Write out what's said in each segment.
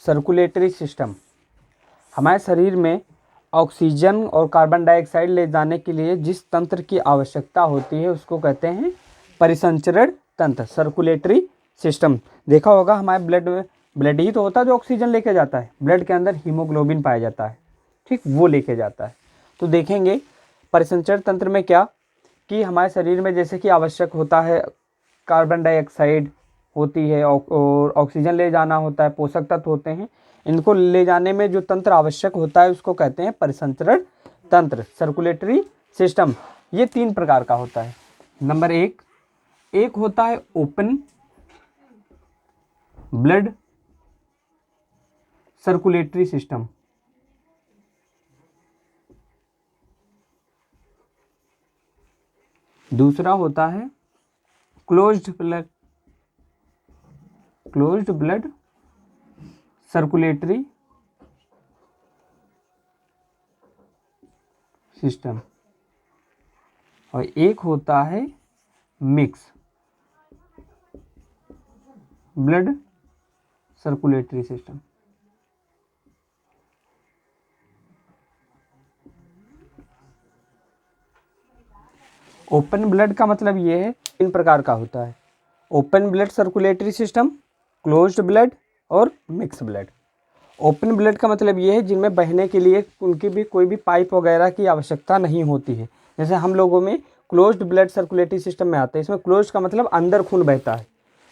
Circulatory system. हमारे शरीर में ऑक्सीजन और कार्बन डाइऑक्साइड ले जाने के लिए जिस तंत्र की आवश्यकता होती है उसको कहते हैं परिसंचरण तंत्र, सर्कुलेटरी सिस्टम। देखा होगा हमारे ब्लड ही तो होता है जो ऑक्सीजन लेके जाता है। ब्लड के अंदर हीमोग्लोबिन पाया जाता है, ठीक, वो लेके जाता है। तो देखेंगे परिसंचरण तंत्र में क्या कि हमारे शरीर में जैसे कि आवश्यक होता है कार्बन डाइऑक्साइड होती है और ऑक्सीजन ले जाना होता है, पोषक तत्व होते हैं। इनको ले जाने में जो तंत्र आवश्यक होता है उसको कहते हैं परिसंचरण तंत्र, सर्कुलेटरी सिस्टम। ये 3 प्रकार का होता है। नंबर एक होता है ओपन ब्लड सर्कुलेटरी सिस्टम। दूसरा होता है क्लोज्ड ब्लड सर्कुलेटरी सिस्टम। और एक होता है mix blood circulatory system. Open blood का मतलब ये है 3 प्रकार का होता है, open blood circulatory system, closed blood और मिक्स ब्लड। ओपन ब्लड का मतलब ये है जिनमें बहने के लिए उनकी भी कोई भी पाइप वगैरह की आवश्यकता नहीं होती है। जैसे हम लोगों में क्लोज्ड ब्लड सर्कुलेटरी सिस्टम में आता है, इसमें क्लोज्ड का मतलब अंदर खून बहता है।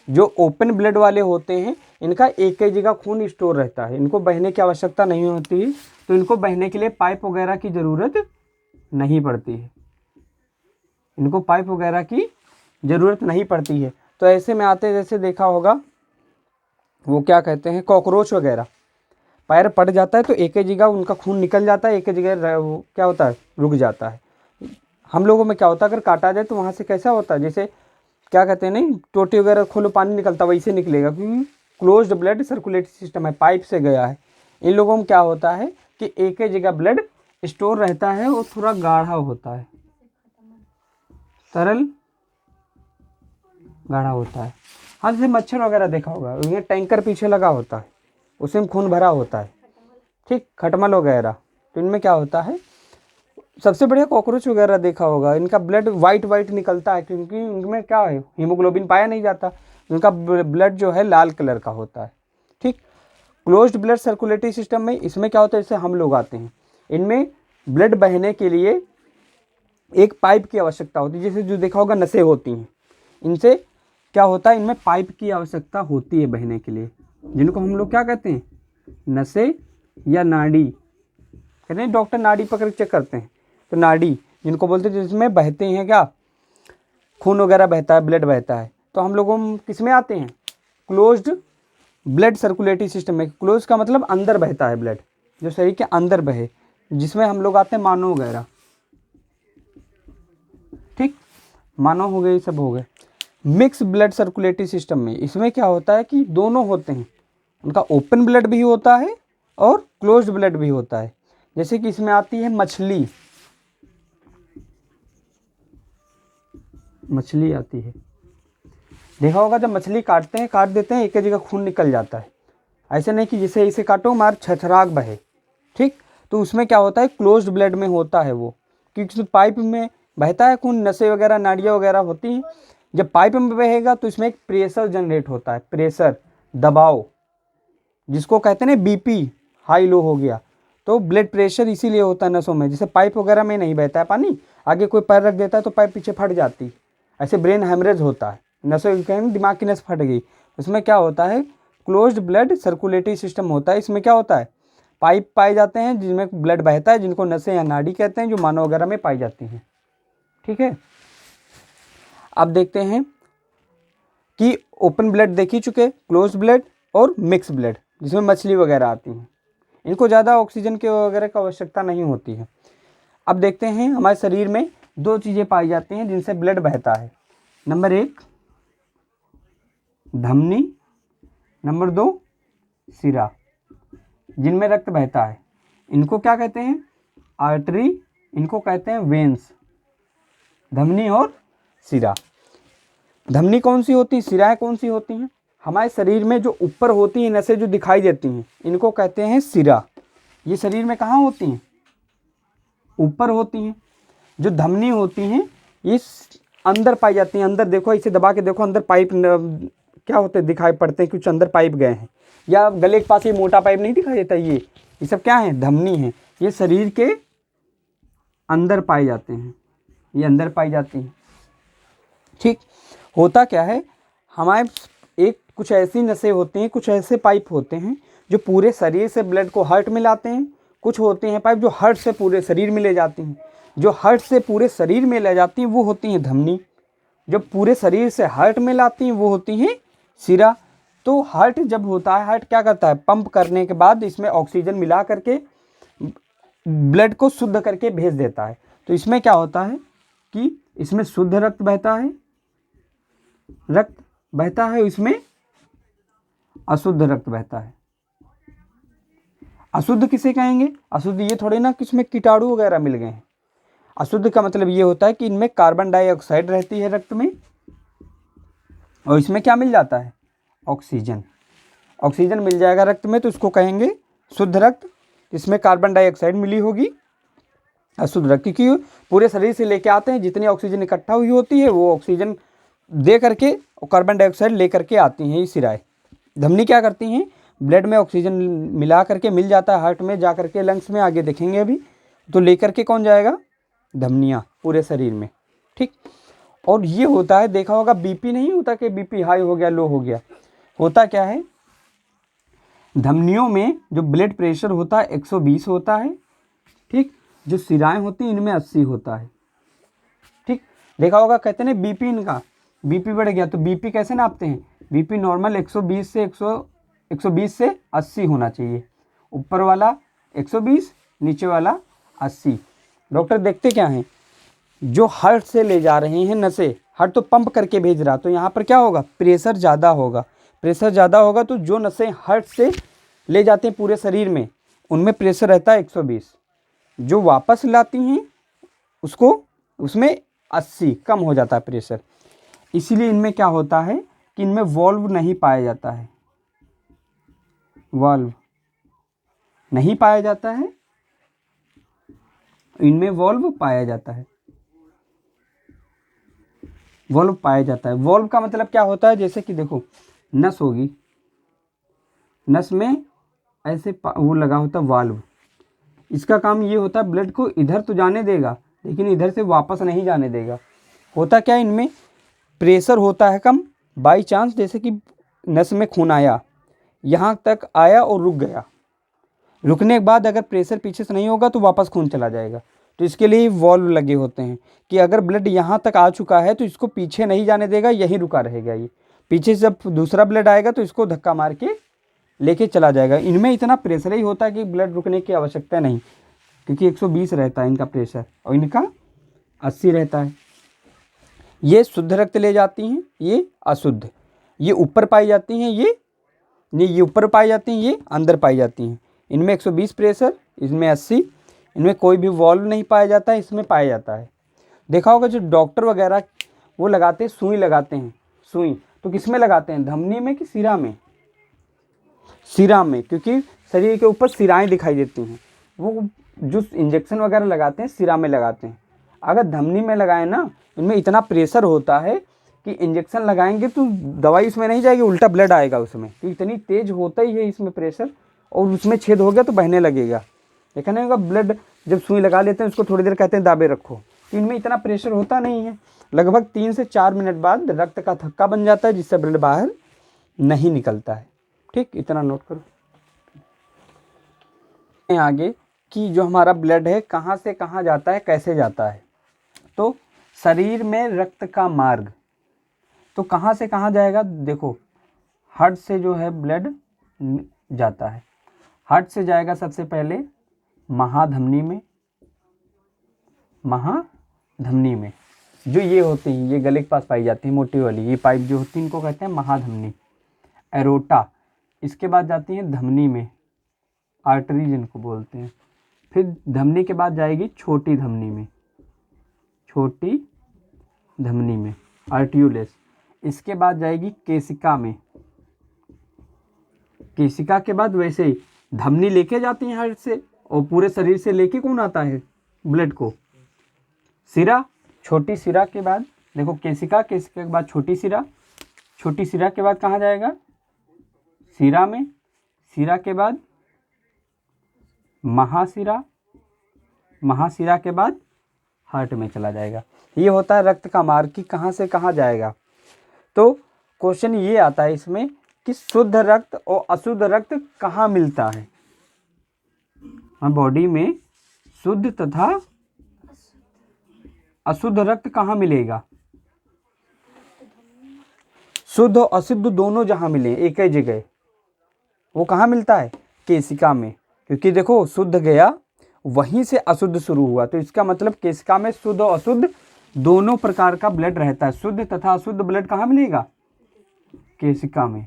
जो ओपन ब्लड वाले होते हैं इनका एक ही जगह खून स्टोर रहता है, इनको बहने की आवश्यकता नहीं होती है, तो इनको बहने के लिए पाइप वगैरह की ज़रूरत नहीं पड़ती है, इनको पाइप वगैरह की ज़रूरत नहीं पड़ती है। तो ऐसे में आते जैसे देखा होगा वो क्या कहते हैं कॉकरोच वगैरह, पैर पड़ जाता है तो एक ही जगह उनका खून निकल जाता है, एक ही जगह वो क्या होता है रुक जाता है। हम लोगों में क्या होता है अगर काटा जाए तो वहाँ से कैसा होता है जैसे क्या कहते हैं नहीं टोटी वगैरह खोलो पानी निकलता वैसे निकलेगा, क्योंकि क्लोज्ड ब्लड सर्कुलेटरी सिस्टम है, पाइप से गया है। इन लोगों में क्या होता है कि एक ही जगह ब्लड स्टोर रहता है और थोड़ा गाढ़ा होता है, तरल गाढ़ा होता है। हाँ जैसे मच्छर वगैरह देखा होगा उन्हें टैंकर पीछे लगा होता है, उसमें खून भरा होता है, ठीक, खटमल वगैरह। तो इनमें क्या होता है सबसे बढ़िया कॉकरोच वगैरह देखा होगा, इनका ब्लड वाइट निकलता है क्योंकि उनमें क्या है हीमोग्लोबिन पाया नहीं जाता, उनका ब्लड जो है लाल कलर का होता है, ठीक। क्लोज्ड ब्लड सर्कुलेटरी सिस्टम में इसमें क्या होता है जैसे हम लोग आते हैं, इनमें ब्लड बहने के लिए एक पाइप की आवश्यकता होती है। जैसे जो देखा होगा नसें होती हैं, इनसे क्या होता है इनमें पाइप की आवश्यकता होती है बहने के लिए, जिनको हम लोग क्या कहते हैं नसें या नाड़ी कहते हैं। डॉक्टर नाड़ी पकड़ चेक करते हैं तो नाड़ी जिनको बोलते हैं जिसमें बहते हैं क्या खून वगैरह बहता है, ब्लड बहता है। तो हम लोगों किस में आते हैं क्लोज्ड ब्लड सर्कुलेटरी सिस्टम में। क्लोज का मतलब अंदर बहता है ब्लड, जो शरीर के अंदर बहे, जिसमें हम लोग आते हैं मानव वगैरह, ठीक, मानव हो गए ये सब हो गए। मिक्स ब्लड सर्कुलेटरी सिस्टम में इसमें क्या होता है कि दोनों होते हैं, उनका ओपन ब्लड भी होता है और क्लोज्ड ब्लड भी होता है। जैसे कि इसमें आती है मछली आती है, देखा होगा जब मछली काटते हैं काट देते हैं एक ही जगह खून निकल जाता है, ऐसे नहीं कि जिसे इसे काटो मार छछराग बहे, ठीक। तो उसमें क्या होता है क्लोज्ड ब्लड में होता है वो, क्योंकि उसमें पाइप में बहता है खून, नसें वगैरह नाड़ियाँ वगैरह होती हैं। जब पाइप में बहेगा तो इसमें एक प्रेशर जनरेट होता है, प्रेशर दबाव, जिसको कहते हैं ना बीपी हाई लो हो गया, तो ब्लड प्रेशर इसीलिए होता है नसों में। जैसे पाइप वगैरह में नहीं बहता है पानी, आगे कोई पैर रख देता है तो पाइप पीछे फट जाती है, ऐसे ब्रेन हेमरेज होता है, नसों दिमाग की नस फट गई। उसमें क्या होता है क्लोज्ड ब्लड सर्कुलेटरी सिस्टम होता है। इसमें क्या होता है पाइप पाए जाते हैं जिनमें ब्लड बहता है, जिनको नसें या नाड़ी कहते हैं, जो मानव वगैरह में पाई जाती हैं, ठीक है। अब देखते हैं कि ओपन ब्लड देख ही चुके, क्लोज ब्लड और मिक्स ब्लड जिसमें मछली वगैरह आती हैं, इनको ज़्यादा ऑक्सीजन के वगैरह की आवश्यकता नहीं होती है। अब देखते हैं हमारे शरीर में 2 चीज़ें पाई जाती हैं जिनसे ब्लड बहता है। नंबर 1 धमनी, नंबर 2 सिरा, जिनमें रक्त बहता है। इनको क्या कहते हैं आर्टरी, इनको कहते हैं वेन्स, धमनी और सिरा। धमनी कौन सी होती है, सिराएं कौन सी होती हैं, हमारे शरीर में जो ऊपर होती हैं नसें जो दिखाई देती हैं, इनको कहते हैं सिरा। ये शरीर में कहाँ होती हैं? ऊपर होती हैं। जो धमनी होती हैं ये अंदर पाई जाती हैं। अंदर देखो, इसे दबा के देखो, अंदर पाइप क्या होते हैं, दिखाई पड़ते हैं, कुछ अंदर पाइप गए हैं। या गले के पास ये मोटा पाइप नहीं दिखाई देता, ये सब क्या है? धमनी है। ये शरीर के अंदर पाए जाते हैं, ये अंदर पाई जाती हैं। ठीक, होता क्या है, हमारे एक कुछ ऐसी नसें होती हैं, कुछ ऐसे पाइप होते हैं जो पूरे शरीर से ब्लड को हार्ट में लाते हैं। कुछ होते हैं पाइप जो हार्ट से पूरे शरीर में ले जाती हैं। जो हार्ट से पूरे शरीर में ले जाती हैं वो होती हैं धमनी। जो पूरे शरीर से हार्ट में लाती हैं वो होती हैं सिरा। तो हार्ट जब होता है, हार्ट क्या करता है, पंप करने के बाद इसमें ऑक्सीजन मिला करके ब्लड को शुद्ध करके भेज देता है। तो इसमें क्या होता है कि इसमें शुद्ध रक्त बहता है, इसमें अशुद्ध रक्त बहता है। अशुद्ध किसे कहेंगे? अशुद्ध ये थोड़े ना कि इसमें कीटाणु वगैरह मिल गए हैं। अशुद्ध का मतलब ये होता है कि इनमें कार्बन डाइऑक्साइड रहती है रक्त में, और इसमें क्या मिल जाता है? ऑक्सीजन। ऑक्सीजन मिल जाएगा रक्त में, तो इसको कहेंगे शुद्ध रक्त। इसमें कार्बन डाइऑक्साइड मिली होगी। अशुद्ध रक्त क्योंकि पूरे शरीर से लेके आते हैं, जितनी ऑक्सीजन इकट्ठा हुई होती है वो ऑक्सीजन दे करके और कार्बन डाइऑक्साइड ले करके आती हैं ये सिराएं। धमनी क्या करती हैं? ब्लड में ऑक्सीजन मिला करके मिल जाता है, हार्ट में जा करके लंग्स में, आगे देखेंगे अभी, तो लेकर के कौन जाएगा? धमनियाँ पूरे शरीर में। ठीक, और ये होता है, देखा होगा बीपी नहीं होता कि बीपी हाई हो गया, लो हो गया। होता क्या है, धमनियों में जो ब्लड प्रेशर होता है 120 होता है। ठीक, जो सिराएं होती हैं इनमें 80 होता है। ठीक, देखा होगा, कहते हैं बीपी, इनका बीपी बढ़ गया, तो बीपी कैसे नापते हैं? बीपी नॉर्मल 120 से 80 होना चाहिए। ऊपर वाला 120, नीचे वाला 80। डॉक्टर देखते क्या हैं, जो हार्ट से ले जा रहे हैं नसें, हार्ट तो पंप करके भेज रहा, तो यहाँ पर क्या होगा? प्रेशर ज़्यादा होगा। प्रेशर ज़्यादा होगा तो जो नसें हार्ट से ले जाते हैं पूरे शरीर में, उनमें प्रेशर रहता है 120। जो वापस लाती हैं उसमें 80 कम हो जाता है प्रेशर। इसीलिए इनमें क्या होता है कि इनमें वॉल्व नहीं पाया जाता है। वॉल्व नहीं पाया जाता है, इनमें वॉल्व पाया जाता है। वॉल्व पाया जाता है। वॉल्व का मतलब क्या होता है? जैसे कि देखो, नस होगी, नस में ऐसे वो लगा होता है वाल्व। इसका काम ये होता है, ब्लड को इधर तो जाने देगा लेकिन इधर से वापस नहीं जाने देगा। होता क्या है, इनमें प्रेशर होता है कम। बाई चांस जैसे कि नस में खून आया, यहाँ तक आया और रुक गया, रुकने के बाद अगर प्रेशर पीछे से नहीं होगा तो वापस खून चला जाएगा। तो इसके लिए वॉल्व लगे होते हैं कि अगर ब्लड यहाँ तक आ चुका है तो इसको पीछे नहीं जाने देगा, यहीं रुका रहेगा। ये पीछे से जब दूसरा ब्लड आएगा तो इसको धक्का मार के लेके चला जाएगा। इनमें इतना प्रेशर ही होता है कि ब्लड रुकने की आवश्यकता नहीं, क्योंकि 120 रहता है इनका प्रेशर और इनका 80 रहता है। ये शुद्ध रक्त ले जाती हैं, ये अशुद्ध। ये ऊपर पाई जाती हैं, ये ऊपर पाई जाती हैं, ये अंदर पाई जाती हैं। इनमें 120 प्रेशर, इसमें 80। इनमें कोई भी वॉल्व नहीं पाया जाता है, इसमें पाया जाता है। देखा होगा जो डॉक्टर वगैरह वो लगाते हैं, सुई लगाते हैं। सुई तो किस में लगाते हैं? धमनी में कि सिरा में? सिरा में, क्योंकि शरीर के ऊपर सिराएं दिखाई देती हैं। वो जो इंजेक्शन वगैरह लगाते हैं सिरा में लगाते हैं। अगर धमनी में लगाए ना, इनमें इतना प्रेशर होता है कि इंजेक्शन लगाएंगे तो दवाई उसमें नहीं जाएगी, उल्टा ब्लड आएगा उसमें, क्योंकि इतनी तेज होता ही है इसमें प्रेशर। और उसमें छेद हो गया तो बहने लगेगा। देखा नहीं होगा, ब्लड जब सुई लगा लेते हैं उसको थोड़ी देर कहते हैं दाबे रखो, तो इनमें इतना प्रेशर होता नहीं है। लगभग 3 से 4 मिनट बाद रक्त का थक्का बन जाता है, जिससे ब्लड बाहर नहीं निकलता है। ठीक, इतना नोट करो। आगे कि जो हमारा ब्लड है कहाँ से कहाँ जाता है, कैसे जाता है। तो शरीर में रक्त का मार्ग तो कहाँ से कहाँ जाएगा? देखो, हार्ट से जो है ब्लड जाता है। हार्ट से जाएगा सबसे पहले महाधमनी में। महाधमनी में जो ये होती है, ये गले के पास पाई जाती है, मोटी वाली ये पाइप जो होती है, इनको कहते हैं महाधमनी, एरोटा। इसके बाद जाती है धमनी में, आर्टरी जिनको बोलते हैं। फिर धमनी के बाद जाएगी छोटी धमनी में, छोटी धमनी में, आर्टियोलेस। इसके बाद जाएगी केशिका में, केशिका के बाद वैसे ही धमनी लेके जाती है हार्ट से, और पूरे शरीर से लेके कौन आता है ब्लड को? सिरा। छोटी सिरा के बाद देखो केशिका, केशिका के बाद छोटी सिरा, छोटी सिरा के बाद कहाँ जाएगा? सिरा में, सिरा के बाद महासिरा, महासिरा के बाद हार्ट में चला जाएगा। ये होता है रक्त का मार्ग कि कहाँ से कहाँ जाएगा। तो क्वेश्चन ये आता है इसमें कि शुद्ध रक्त और अशुद्ध रक्त कहाँ मिलता है? बॉडी में शुद्ध तथा अशुद्ध रक्त कहाँ मिलेगा? शुद्ध और अशुद्ध दोनों जहाँ मिले एक ही जगह, वो कहाँ मिलता है? केशिका में। क्योंकि देखो शुद्ध गया, वहीं से अशुद्ध शुरू हुआ, तो इसका मतलब केशिका में शुद्ध और अशुद्ध दोनों प्रकार का ब्लड रहता है। शुद्ध तथा अशुद्ध ब्लड कहाँ मिलेगा? केशिका में।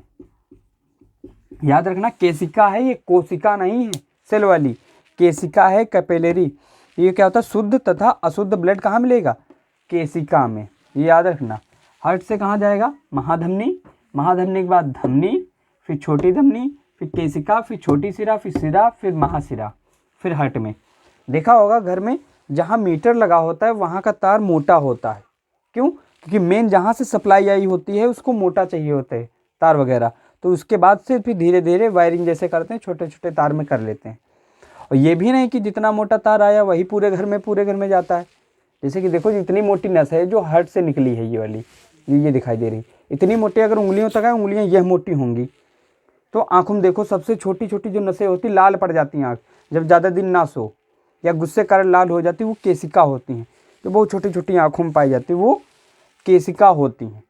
याद रखना केशिका है, ये कोशिका नहीं है सेल वाली, केशिका है कैपिलरी। ये क्या होता है? शुद्ध तथा अशुद्ध ब्लड कहाँ मिलेगा? केशिका में। ये याद रखना। हार्ट से कहाँ जाएगा? महाधमनी, महाधमनी के बाद धमनी, फिर छोटी धमनी, फिर केशिका, फिर छोटी सिरा, फिर सिरा, फिर महासिरा, फिर हार्ट में। देखा होगा घर में जहाँ मीटर लगा होता है वहाँ का तार मोटा होता है। क्यों? क्योंकि मेन जहाँ से सप्लाई आई होती है उसको मोटा चाहिए होता है तार वगैरह, तो उसके बाद से फिर धीरे धीरे वायरिंग जैसे करते हैं छोटे छोटे तार में कर लेते हैं। और ये भी नहीं कि जितना मोटा तार आया वही पूरे घर में जाता है। जैसे कि देखो इतनी मोटी नस है जो हार्ट से निकली है, ये वाली ये दिखाई दे रही, इतनी मोटी अगर उंगलियों तक है, उंगलियाँ यह मोटी होंगी। तो आँखों में देखो सबसे छोटी छोटी जो नसें होती लाल पड़ जाती हैं आँख, जब ज़्यादा दिन ना सो या गुस्से कारण लाल हो जाती, वो केशिका होती हैं। जो बहुत छोटी छोटी आँखों में पाई जाती वो केशिका होती हैं।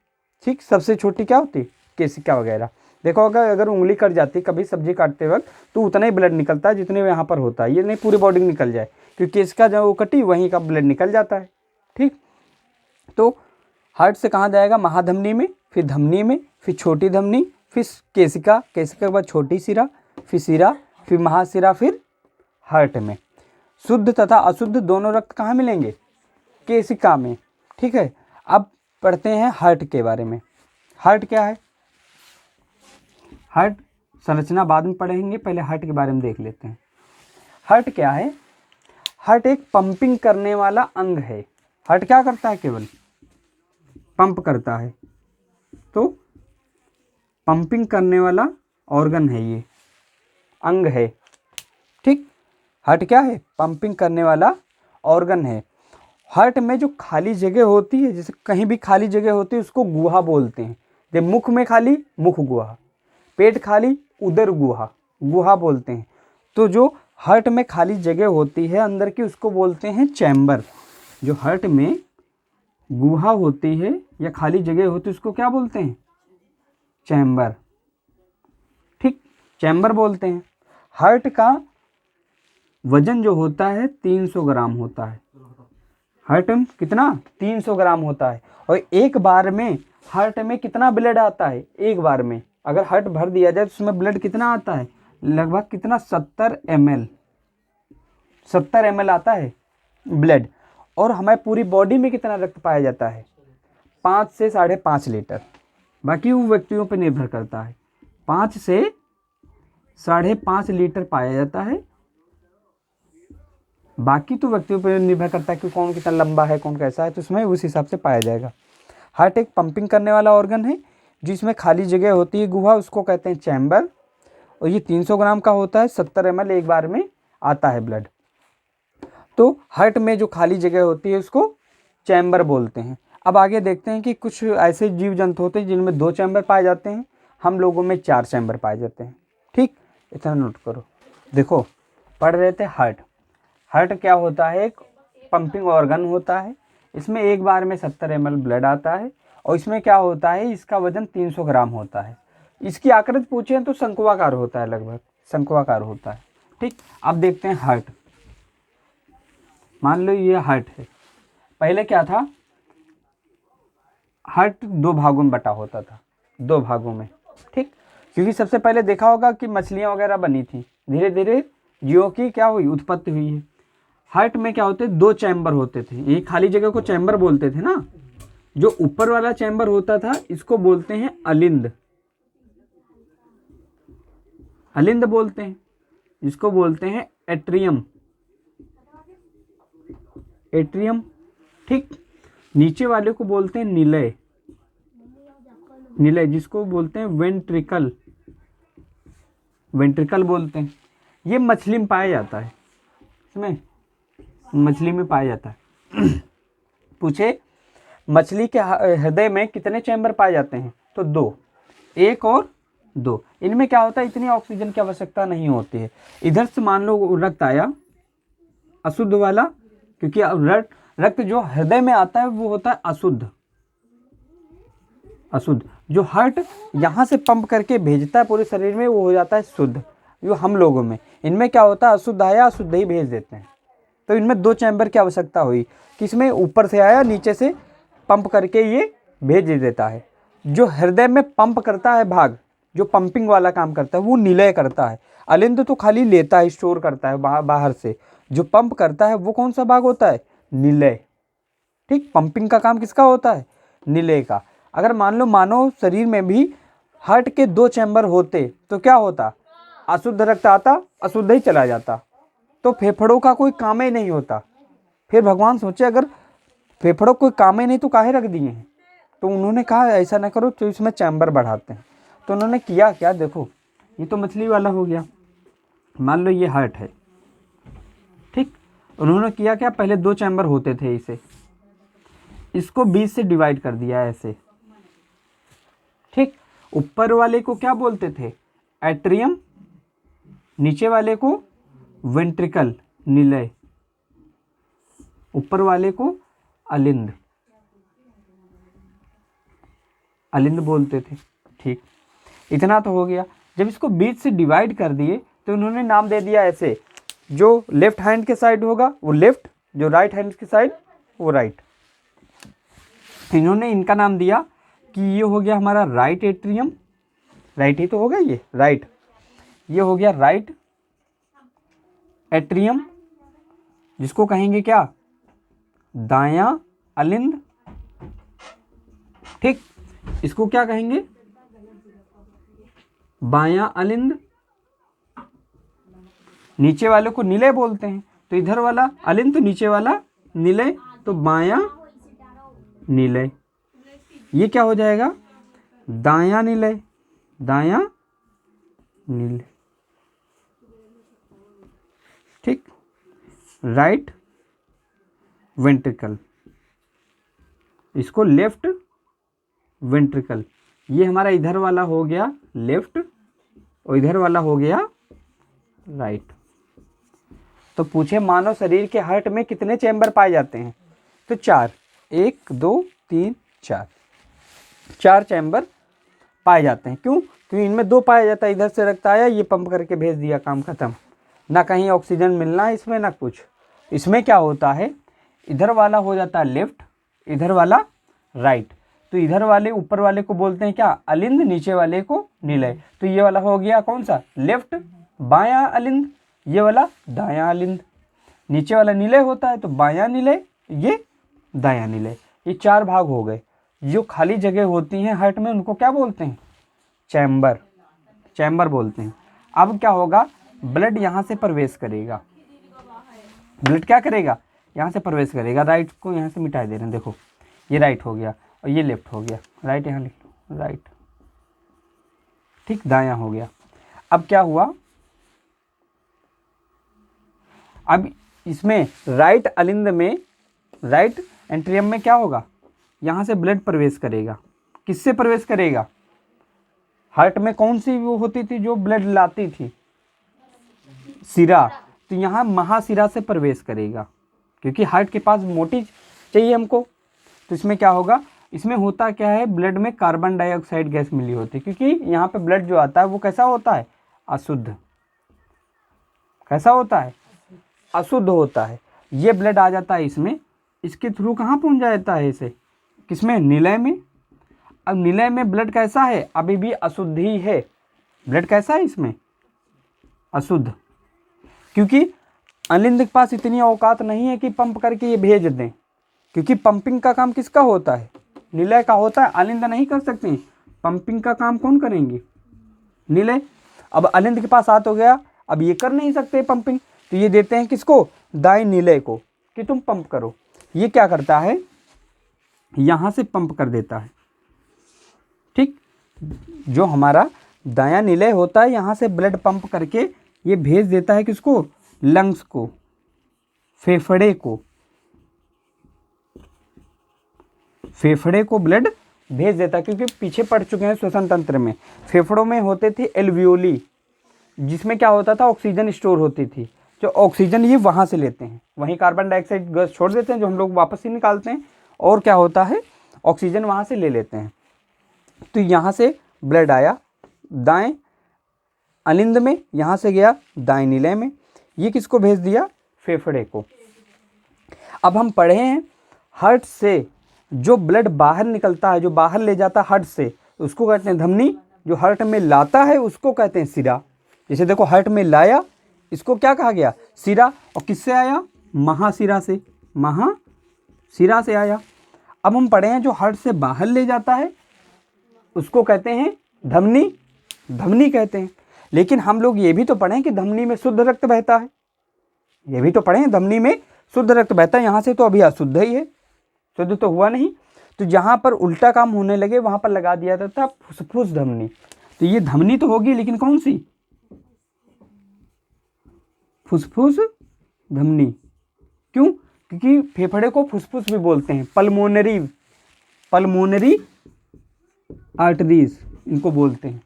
ठीक, सबसे छोटी क्या होती? केशिका वगैरह। देखो अगर उंगली कट जाती कभी सब्जी काटते वक्त तो उतना ही ब्लड निकलता है जितने यहाँ पर होता है, ये नहीं पूरी बॉडी निकल जाए, क्योंकि केशिका जब वो कटी वहीं का ब्लड निकल जाता है। ठीक, तो हार्ट से कहाँ जाएगा? महाधमनी में, फिर धमनी में, फिर छोटी धमनी, फिर केशिका, केशिका के बाद छोटी सिरा, फिर सिरा, फिर महासिरा, फिर हार्ट में। शुद्ध तथा अशुद्ध दोनों रक्त कहाँ मिलेंगे? केशिका में। ठीक है, अब पढ़ते हैं हार्ट के बारे में। हार्ट क्या है? हार्ट संरचना बाद में पढ़ेंगे, पहले हार्ट के बारे में देख लेते हैं। हार्ट क्या है? हार्ट एक पंपिंग करने वाला अंग है। हार्ट क्या करता है? केवल पंप करता है। तो पंपिंग करने वाला ऑर्गन है, ये अंग है। ठीक, हार्ट क्या है? पंपिंग करने वाला ऑर्गन है। हार्ट में जो खाली जगह होती है, जैसे कहीं भी खाली जगह होती है उसको गुहा बोलते हैं। जब मुख में खाली, मुख गुहा, पेट खाली, उदर गुहा, गुहा बोलते हैं। तो जो हार्ट में खाली जगह होती है अंदर की उसको बोलते हैं चैम्बर। जो हार्ट में गुहा होती है या खाली जगह होती है उसको क्या बोलते हैं? चैम्बर। ठीक, चैम्बर बोलते हैं। हार्ट का वजन जो होता है 300 ग्राम होता है। हार्ट में कितना? 300 ग्राम होता है। और एक बार में हार्ट में कितना ब्लड आता है? एक बार में अगर हार्ट भर दिया जाए तो उसमें ब्लड कितना आता है? लगभग कितना? 70 ml, 70 ml आता है ब्लड। और हमारे पूरी बॉडी में कितना रक्त पाया जाता है? 5 से 5.5 लीटर। बाकी वो व्यक्तियों पर निर्भर करता है। 5 से 5.5 लीटर पाया जाता है। बाकी तो व्यक्तियों पर निर्भर करता है कि कौन कितना लंबा है, कौन कैसा है, तो उसमें उस हिसाब से पाया जाएगा। हार्ट एक पंपिंग करने वाला ऑर्गन है जिसमें खाली जगह होती है गुहा, उसको कहते हैं चैम्बर। और ये 300 ग्राम का होता है, 70 ml एक बार में आता है ब्लड। तो हार्ट में जो खाली जगह होती है उसको चैम्बर बोलते हैं। अब आगे देखते हैं कि कुछ ऐसे जीव जंतु होते हैं जिनमें 2 चैम्बर पाए जाते हैं, हम लोगों में 4 चैम्बर पाए जाते हैं। ठीक, इतना नोट करो। देखो पढ़ रहे थे हार्ट। हार्ट क्या होता है? एक पंपिंग ऑर्गन होता है। इसमें एक बार में 70 ml ब्लड आता है। और इसमें क्या होता है? इसका वजन 300 ग्राम होता है। इसकी आकृति पूछें तो शंकुआकार होता है, लगभग शंकुआकार होता है। ठीक, अब देखते हैं हार्ट। मान लो ये हार्ट है। पहले क्या था? हार्ट 2 भागों में बटा होता था, 2 भागों में। ठीक, क्योंकि सबसे पहले देखा होगा कि मछलियाँ वगैरह बनी थी, धीरे धीरे जीवों की क्या हुई? उत्पत्ति हुई है। हार्ट में क्या होते? 2 चैम्बर होते थे। ये खाली जगह को चैम्बर बोलते थे ना। जो ऊपर वाला चैम्बर होता था इसको बोलते हैं अलिंद। अलिंद बोलते हैं, जिसको बोलते हैं एट्रियम, एट्रियम। ठीक, नीचे वाले को बोलते हैं निलय, निलय जिसको बोलते हैं वेंट्रिकल, वेंट्रिकल बोलते हैं। ये मछली में पाया जाता है, इसमें मछली में पाया जाता है। पूछे मछली के हृदय में कितने चैम्बर पाए जाते हैं, तो 2, 1 और 2। इनमें क्या होता है, इतनी ऑक्सीजन की आवश्यकता नहीं होती है। इधर से मान लो रक्त आया अशुद्ध वाला, क्योंकि रक्त जो हृदय में आता है वो होता है अशुद्ध, अशुद्ध। जो हार्ट यहाँ से पंप करके भेजता है पूरे शरीर में वो हो जाता है शुद्ध। जो हम लोगों में, इनमें क्या होता है, अशुद्ध आया अशुद्ध ही भेज देते हैं। तो इनमें 2 चैम्बर की आवश्यकता हुई, किसमें, ऊपर से आया नीचे से पंप करके ये भेज देता है। जो हृदय में पंप करता है भाग, जो पंपिंग वाला काम करता है वो निलय करता है। अलिंद तो खाली लेता है, स्टोर करता है बाहर से। जो पंप करता है वो कौन सा भाग होता है, निलय। ठीक, पंपिंग का काम किसका होता है, निलय का। अगर मान लो मानव शरीर में भी हार्ट के 2 चैम्बर होते तो क्या होता, अशुद्ध रक्त आता अशुद्ध ही चला जाता, तो फेफड़ों का कोई काम ही नहीं होता। फिर भगवान सोचे अगर फेफड़ों कोई काम ही नहीं तो काहे रख दिए हैं, तो उन्होंने कहा ऐसा ना करो, तो इसमें चैम्बर बढ़ाते हैं। तो उन्होंने किया क्या, देखो ये तो मछली वाला हो गया, मान लो ये हार्ट है। ठीक, उन्होंने किया क्या, पहले 2 चैम्बर होते थे, इसको 20 से डिवाइड कर दिया ऐसे। ठीक, ऊपर वाले को क्या बोलते थे, एट्रियम, नीचे वाले को वेंट्रिकल, निलय, ऊपर वाले को अलिंद, अलिंद बोलते थे। ठीक, इतना तो हो गया। जब इसको 20 से डिवाइड कर दिए तो उन्होंने नाम दे दिया ऐसे, जो लेफ्ट हैंड के साइड होगा वो लेफ्ट, जो राइट हैंड की साइड वो राइट। इन्होंने इनका नाम दिया कि ये हो गया हमारा राइट एट्रियम, राइट ही तो होगा ये, राइट, ये हो गया राइट एट्रियम, जिसको कहेंगे क्या, दायां अलिंद। ठीक, इसको क्या कहेंगे, बायां अलिंद। नीचे वाले को निलय बोलते हैं, तो इधर वाला अलिंद, तो नीचे वाला निलय, तो बायां निलय। ये क्या हो जाएगा, दायां निलय, दायां निलय। ठीक, राइट वेंट्रिकल, इसको लेफ्ट वेंट्रिकल। ये हमारा इधर वाला हो गया लेफ्ट और इधर वाला हो गया राइट। तो पूछे मानव शरीर के हार्ट में कितने चैम्बर पाए जाते हैं, तो 4, 1 2 3 4, 4 चैम्बर पाए जाते हैं। क्यों, क्योंकि इनमें 2 पाया जाता है, इधर से रक्त आया ये पंप करके भेज दिया, काम खत्म। ना कहीं ऑक्सीजन मिलना है इसमें ना कुछ। इसमें क्या होता है, इधर वाला हो जाता है लेफ्ट, इधर वाला राइट। तो इधर वाले ऊपर वाले को बोलते हैं क्या, अलिंद, नीचे वाले को निलय। तो ये वाला हो गया कौन सा, लेफ्ट बायां अलिंद, ये वाला दायां अलिंद। नीचे वाला निलय होता है तो बायां निलय, ये दायां निलय। ये 4 भाग हो गए। जो खाली जगह होती हैं हार्ट में उनको क्या बोलते हैं, चैम्बर, चैम्बर बोलते हैं। अब क्या होगा, ब्लड यहाँ से प्रवेश करेगा, ब्लड क्या करेगा, यहाँ से प्रवेश करेगा। राइट को यहाँ से मिटा दे रहे हैं, देखो ये राइट हो गया और ये लेफ्ट हो गया, राइट यहाँ लिख लो, राइट। ठीक, दायां हो गया। अब क्या हुआ, अब इसमें राइट अलिंद में, राइट एंट्रियम में क्या होगा, यहाँ से ब्लड प्रवेश करेगा। किससे प्रवेश करेगा, हार्ट में कौन सी वो होती थी जो ब्लड लाती थी, सिरा। तो यहाँ महासिरा से प्रवेश करेगा, क्योंकि हार्ट के पास मोटी चाहिए हमको। तो इसमें क्या होगा, इसमें होता क्या है, ब्लड में कार्बन डाइऑक्साइड गैस मिली होती है, क्योंकि यहाँ पे ब्लड जो आता है वो कैसा होता है, अशुद्ध। कैसा होता है, अशुद्ध होता है। ये ब्लड आ जाता है इसमें, इसके थ्रू कहाँ पहुँच जाता है इसे, किसमें, निलय में। अब निलय में ब्लड कैसा है, अभी भी अशुद्ध ही है। ब्लड कैसा है इसमें, अशुद्ध, क्योंकि अलिंद के पास इतनी औकात नहीं है कि पंप करके ये भेज दें, क्योंकि पंपिंग का काम किसका होता है, निलय का होता है। अलिंद नहीं कर सकते, पंपिंग का काम कौन करेंगे, निलय। अब अलिंद के पास हाथ हो गया, अब ये कर नहीं सकते पंपिंग, तो ये देते हैं किसको, दाएं निलय को, कि तुम पंप करो। ये क्या करता है, यहाँ से पंप कर देता है। ठीक, जो हमारा दायां निलय होता है यहाँ से ब्लड पंप करके ये भेज देता है किसको, लंग्स को, फेफड़े को, फेफड़े को ब्लड भेज देता है, क्योंकि पीछे पड़ चुके हैं श्वसन तंत्र में। फेफड़ों में होते थे एल्वियोली, जिसमें क्या होता था, ऑक्सीजन स्टोर होती थी, जो ऑक्सीजन ये वहाँ से लेते हैं, वहीं कार्बन डाइऑक्साइड गैस छोड़ देते हैं जो हम लोग वापस ही निकालते हैं, और क्या होता है, ऑक्सीजन वहाँ से ले लेते हैं। तो यहाँ से ब्लड आया दाएं अलिंद में, यहाँ से गया दाएं निलय में, ये किसको भेज दिया, फेफड़े को। अब हम पढ़े हैं हार्ट से जो ब्लड बाहर निकलता है, जो बाहर ले जाता है हार्ट से, उसको कहते हैं धमनी, जो हार्ट में लाता है उसको कहते हैं सिरा। जैसे देखो हार्ट में लाया, इसको क्या कहा गया, सिरा, और किससे आया, महासिरा से, महासिरा से आया। अब हम पढ़े हैं जो हार्ट से बाहर ले जाता है उसको कहते हैं धमनी, धमनी कहते हैं। लेकिन हम लोग ये भी तो पढ़े हैं कि धमनी में शुद्ध रक्त बहता है, ये भी तो पढ़े हैं धमनी में शुद्ध रक्त बहता है, यहाँ से तो अभी अशुद्ध ही है, शुद्ध तो हुआ नहीं। तो जहाँ पर उल्टा काम होने लगे वहाँ पर लगा दिया जाता था फुसफुस धमनी। तो ये धमनी तो होगी, लेकिन कौन सी, फुसफुस धमनी। क्यों, क्योंकि फेफड़े को फुसफुस भी बोलते हैं, पल्मोनरी, पल्मोनरी आर्टरीज इनको बोलते हैं।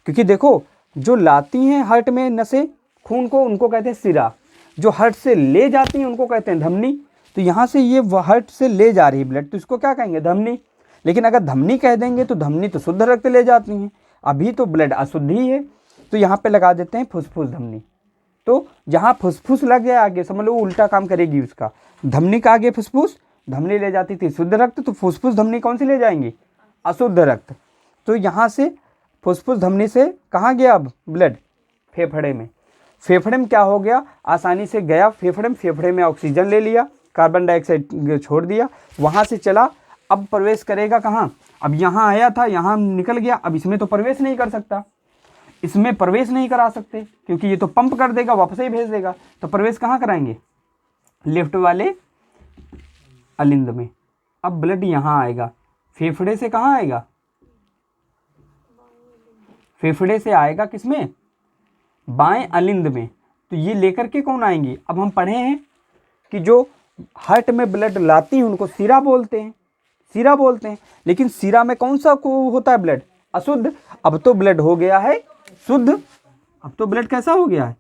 क्योंकि देखो जो लाती हैं हार्ट में नसें खून को, उनको कहते हैं सिरा, जो हार्ट से ले जाती हैं उनको कहते हैं धमनी। तो यहाँ से ये हार्ट से ले जा रही ब्लड, तो इसको क्या कहेंगे, धमनी। लेकिन अगर धमनी कह देंगे तो धमनी तो शुद्ध रक्त ले जाती हैं, अभी तो ब्लड अशुद्ध ही है, तो यहाँ पे लगा देते हैं फुसफुस धमनी। तो जहाँ फुसफुस लग गया आगे, समझ लो उल्टा काम करेगी उसका, धमनी का आगे फुसफुस, धमनी ले जाती थी शुद्ध रक्त, तो फुसफुस धमनी कौन सी ले जाएंगी, अशुद्ध रक्त। तो यहाँ से फुसफुस धमनी से कहाँ गया अब ब्लड, फेफड़े में। फेफड़े में क्या हो गया, आसानी से गया फेफड़े में, फेफड़े में ऑक्सीजन ले लिया, कार्बन डाइऑक्साइड छोड़ दिया, वहाँ से चला, अब प्रवेश करेगा कहाँ, अब यहाँ आया था, यहाँ निकल गया, अब इसमें तो प्रवेश नहीं कर सकता, इसमें प्रवेश नहीं करा सकते क्योंकि ये तो पंप कर देगा, वापस ही भेज देगा। तो प्रवेश कहाँ कराएंगे, लेफ्ट वाले अलिंद में। अब ब्लड यहाँ आएगा, फेफड़े से कहाँ आएगा, फेफड़े से आएगा किसमें, बाएं अलिंद में। तो ये लेकर के कौन आएंगी, अब हम पढ़े हैं कि जो हार्ट में ब्लड लाती हैं उनको सिरा बोलते हैं, सिरा बोलते हैं। लेकिन सिरा में कौन सा को होता है ब्लड, अशुद्ध। अब तो ब्लड हो गया है शुद्ध, अब तो ब्लड कैसा हो गया है,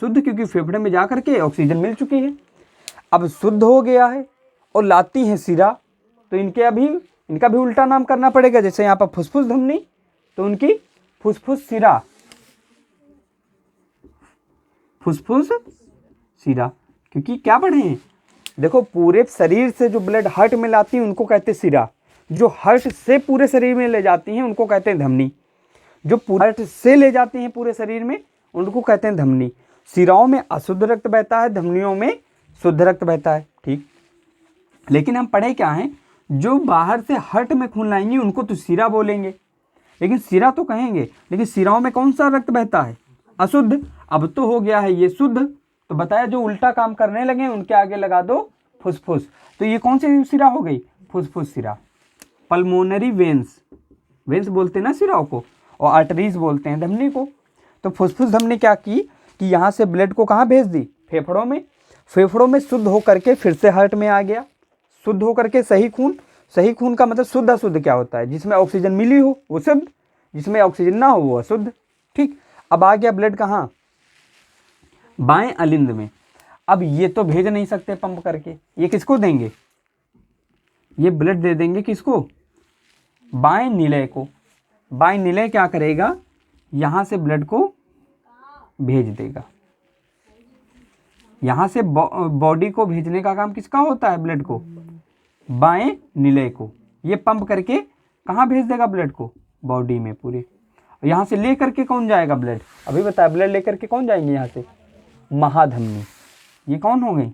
शुद्ध, क्योंकि फेफड़े में जा करके ऑक्सीजन मिल चुकी है। अब शुद्ध हो गया है और लाती हैं सिरा, तो इनका भी उल्टा नाम करना पड़ेगा। जैसे यहाँ पर फुसफुस धमनी, तो उनकी फुसफुस सिरा, फुसफुस सिरा। क्योंकि क्या पढ़े हैं, देखो पूरे शरीर से जो ब्लड हार्ट में लाती हैं उनको कहते हैं सिरा, जो हार्ट से पूरे शरीर में ले जाती हैं उनको कहते हैं धमनी, जो हार्ट से ले जाती हैं पूरे शरीर में उनको कहते हैं धमनी। सिराओं में अशुद्ध रक्त बहता है, धमनियों में शुद्ध रक्त बहता है, ठीक। लेकिन हम पढ़े क्या हैं, जो बाहर से हार्ट में खून लाएंगी उनको तो सिरा बोलेंगे, लेकिन सिरा तो कहेंगे, लेकिन सिराओं में कौन सा रक्त बहता है, अशुद्ध। अब तो हो गया है ये शुद्ध, तो बताया जो उल्टा काम करने लगे उनके आगे लगा दो फुसफुस। तो ये कौन सी सिरा हो गई, फुसफुस सिरा। पल्मोनरी वेन्स, वेन्स बोलते हैं ना सिराओं को, और आर्टरीज बोलते हैं धमनी को। तो फुसफुस धमनी क्या की कि यहाँ से ब्लड को कहाँ भेज दी, फेफड़ों में। फेफड़ों में शुद्ध होकर के फिर से हार्ट में आ गया, शुद्ध होकर के सही खून। सही खून का मतलब शुद्ध अशुद्ध क्या होता है, जिसमें ऑक्सीजन मिली हो वो शुद्ध, जिसमें ऑक्सीजन ना हो वो अशुद्ध, ठीक। अब आ गया ब्लड कहाँ, बाएं अलिंद में। अब ये तो भेज नहीं सकते पंप करके, ये किसको देंगे, ये ब्लड दे देंगे किसको, बाएं निलय को। बाएं निलय क्या करेगा, यहाँ से ब्लड को भेज देगा। यहाँ से बॉडी को भेजने का काम किसका होता है, ब्लड को, बाएं निलय को। ये पंप करके कहाँ भेज देगा ब्लड को, बॉडी में पूरे। यहाँ से ले करके कौन जाएगा ब्लड, अभी बताया, ब्लड लेकर के कौन जाएंगे यहाँ से, महाधमनी। ये कौन हो गई,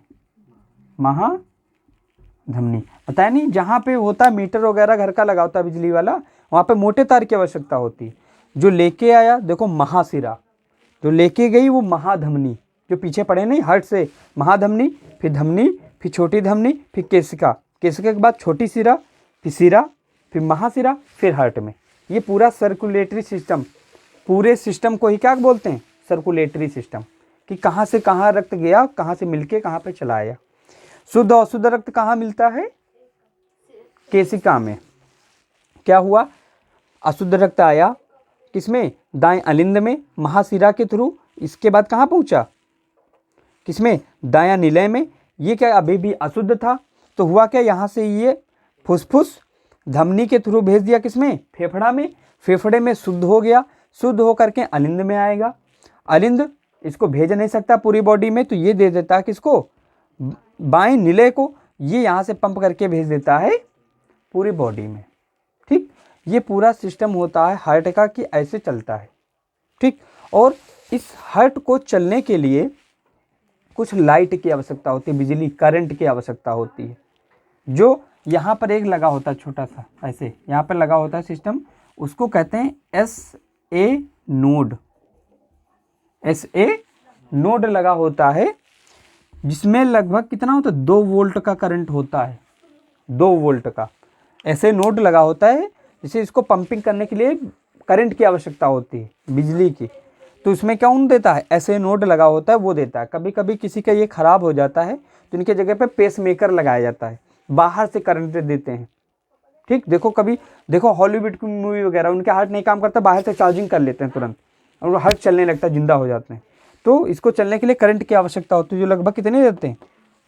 महाधमनी। पता है नहीं, जहाँ पे होता है मीटर वगैरह घर का लगा होता है बिजली वाला, वहाँ पे मोटे तार की आवश्यकता होती है। जो लेके आया देखो महाशिरा, जो लेके गई वो महाधमनी, जो पीछे पड़े नहीं हार्ट से, महाधमनी, फिर धमनी, फिर छोटी धमनी, फिर केशिका, केशिका के बाद छोटी शिरा, फिर शिरा, फिर महाशिरा, फिर हार्ट में। ये पूरा सर्कुलेटरी सिस्टम, पूरे सिस्टम को ही क्या बोलते हैं, सर्कुलेटरी सिस्टम, कि कहाँ से कहाँ रक्त गया, कहाँ से मिलके कहाँ पे चला आया। शुद्ध और अशुद्ध रक्त कहाँ मिलता है, केशिका में। क्या हुआ, अशुद्ध रक्त आया किसमें, दाएं अलिंद में, महाशिरा के थ्रू, इसके बाद कहाँ पहुँचा, किसमें, दायां निलय में। ये क्या अभी भी अशुद्ध था, तो हुआ क्या, यहाँ से ये फुसफुस धमनी के थ्रू भेज दिया किसमें, फेफड़ा में, फेफड़े में शुद्ध हो गया, शुद्ध होकर के अलिंद में आएगा। अलिंद इसको भेज नहीं सकता पूरी बॉडी में, तो ये दे देता है किसको, बाएं निलय को, ये यहाँ से पंप करके भेज देता है पूरी बॉडी में। ठीक, ये पूरा सिस्टम होता है हार्ट का कि ऐसे चलता है। ठीक, और इस हार्ट को चलने के लिए कुछ लाइट की आवश्यकता होती है, बिजली करंट की आवश्यकता होती है, जो यहाँ पर एक लगा होता है छोटा सा, ऐसे यहाँ पर लगा होता है सिस्टम, उसको कहते हैं SA नोड। SA नोड लगा होता है, जिसमें लगभग कितना होता है, 2 वोल्ट का करंट होता है, 2 वोल्ट का SA नोड लगा होता है, जिसे इसको पंपिंग करने के लिए करंट की आवश्यकता होती है, बिजली की। तो इसमें कौन देता है, SA नोड लगा होता है वो देता है। कभी कभी किसी का ये खराब हो जाता है तो इनके जगह पे पेस मेकर लगाया जाता है, बाहर से करंट देते हैं। ठीक, देखो कभी देखो हॉलीवुड की मूवी वगैरह, उनके हार्ट नहीं काम करता, बाहर से चार्जिंग कर लेते हैं तुरंत, और वो हार्ट चलने लगता है, जिंदा हो जाते हैं। तो इसको चलने के लिए करंट की आवश्यकता होती है, जो लगभग कितने देते हैं,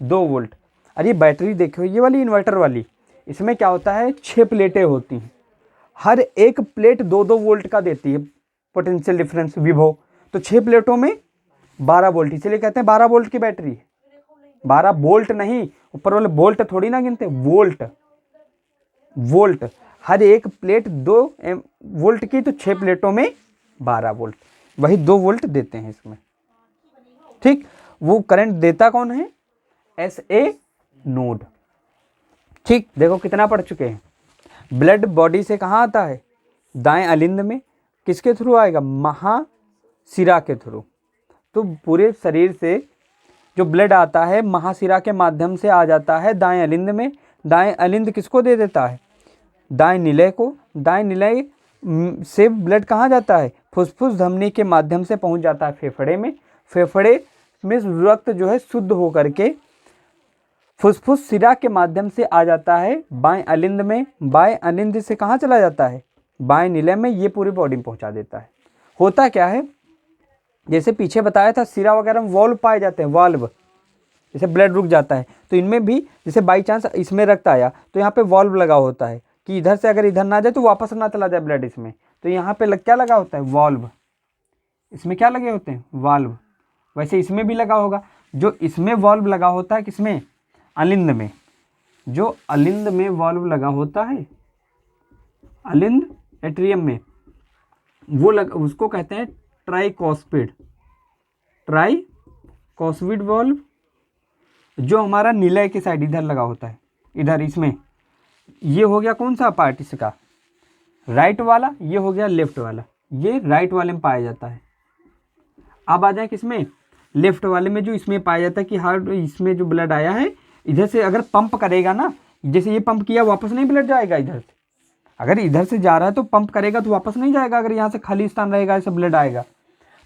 2 वोल्ट। अरे बैटरी देखो, ये वाली इन्वर्टर वाली, इसमें क्या होता है, 6 प्लेटें होती हैं, हर एक प्लेट 2-2 वोल्ट का देती है पोटेंशियल डिफरेंस, विभव। तो 6 प्लेटों में 12 वोल्ट, इसलिए कहते हैं 12 वोल्ट की बैटरी है। 12 वोल्ट नहीं, ऊपर वाले वोल्ट थोड़ी ना गिनते, वोल्ट, वोल्ट। हर एक प्लेट 2 वोल्ट की, तो 6 प्लेटों में 12 वोल्ट, वही 2 वोल्ट देते हैं इसमें। ठीक, वो करंट देता कौन है, SA नोड। ठीक, देखो कितना पढ़ चुके हैं। ब्लड बॉडी से कहाँ आता है, दाएं अलिंद में, किसके थ्रू आएगा, महाशिरा के थ्रू। तो पूरे शरीर से जो ब्लड आता है महाशिरा के माध्यम से आ जाता है दाएं अलिंद में। दाएं अलिंद किसको दे देता है, दाएं निलय को। दाएं निलय से ब्लड कहाँ जाता है, फुसफुस धमनी के माध्यम से पहुंच जाता है फेफड़े में। फेफड़े में रक्त जो है शुद्ध होकर के फुसफुस शिरा के माध्यम से आ जाता है बाएं अलिंद में। बाएं अलिंद से कहाँ चला जाता है, बाएं निलय में। ये पूरी बॉडी में पहुंचा देता है। होता क्या है, जैसे पीछे बताया था शिरा वगैरह में वॉल्व पाए जाते हैं, वाल्व, जैसे ब्लड रुक जाता है, तो इनमें भी जैसे बाई चांस इसमें रक्त आया तो यहाँ पे वॉल्व लगा होता है कि इधर से अगर इधर ना जाए तो वापस ना चला जाए ब्लड इसमें। तो यहाँ पे क्या लगा होता है, वॉल्व। इसमें क्या लगे होते हैं, वाल्व। वैसे इसमें भी लगा होगा। जो इसमें वॉल्व लगा होता है किसमें, अलिंद में। जो अलिंद में वॉल्व लगा होता है, अलिंद एट्रियम में, वो उसको कहते हैं ट्राइकॉस्पिड। ट्राइकॉस्पिड वॉल्व, जो हमारा निलय के साइड इधर लगा होता है, इधर इसमें। ये हो गया कौन सा पार्ट इसका, राइट वाला। ये हो गया लेफ्ट वाला, ये राइट वाले में पाया जाता है। अब आ जाए किसमें, लेफ्ट वाले में, जो इसमें पाया जाता है कि हार्ट, इसमें जो ब्लड आया है इधर से अगर पंप करेगा ना, जैसे ये पंप किया, वापस नहीं ब्लड जाएगा इधर से। अगर इधर से जा रहा है तो पंप करेगा तो वापस नहीं जाएगा, अगर यहाँ से खाली स्थान रहेगा ऐसा ब्लड आएगा।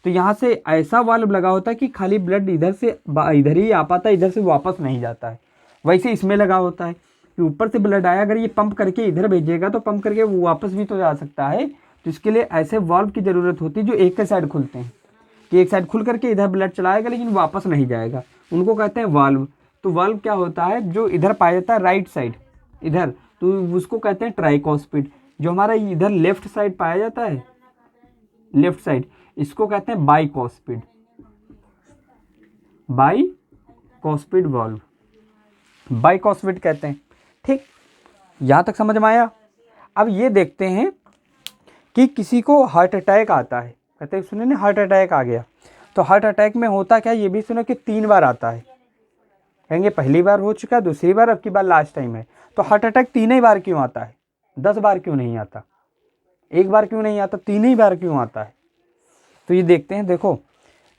तो यहाँ से ऐसा वाल्व लगा होता है कि खाली ब्लड इधर से इधर ही आ पाता है, इधर से वापस नहीं जाता है। वैसे इसमें लगा होता है कि ऊपर से ब्लड आया, अगर ये पंप करके इधर भेजेगा तो पंप करके वो वापस भी तो जा सकता है। तो इसके लिए ऐसे वाल्व की ज़रूरत होती है जो एक के साइड खुलते हैं, कि एक साइड खुल करके इधर ब्लड चलाएगा लेकिन वापस नहीं जाएगा, उनको कहते हैं वाल्व। तो वाल्व क्या होता है, जो इधर पाया जाता है राइट साइड इधर, तो उसको कहते हैं ट्राइकॉस्पिड। जो हमारा इधर लेफ्ट साइड पाया जाता है, लेफ्ट साइड, इसको कहते हैं बाइकॉस्पिड। बाइकॉस्पिड वाल्व, बाइकॉस्पिड कहते हैं। ठीक, यहाँ तक समझ में आया। अब ये देखते हैं कि किसी को हार्ट अटैक आता है, कहते हैं सुने ना हार्ट अटैक आ गया। तो हार्ट अटैक में होता क्या, ये भी सुनो कि 3 बार आता है। कहेंगे पहली बार हो चुका, दूसरी बार, अब की बार लास्ट टाइम है। तो हार्ट अटैक 3 ही बार क्यों आता है, 10 बार क्यों नहीं आता। एक बार क्यों नहीं आता, 3 ही बार क्यों आता है? तो ये देखते हैं। देखो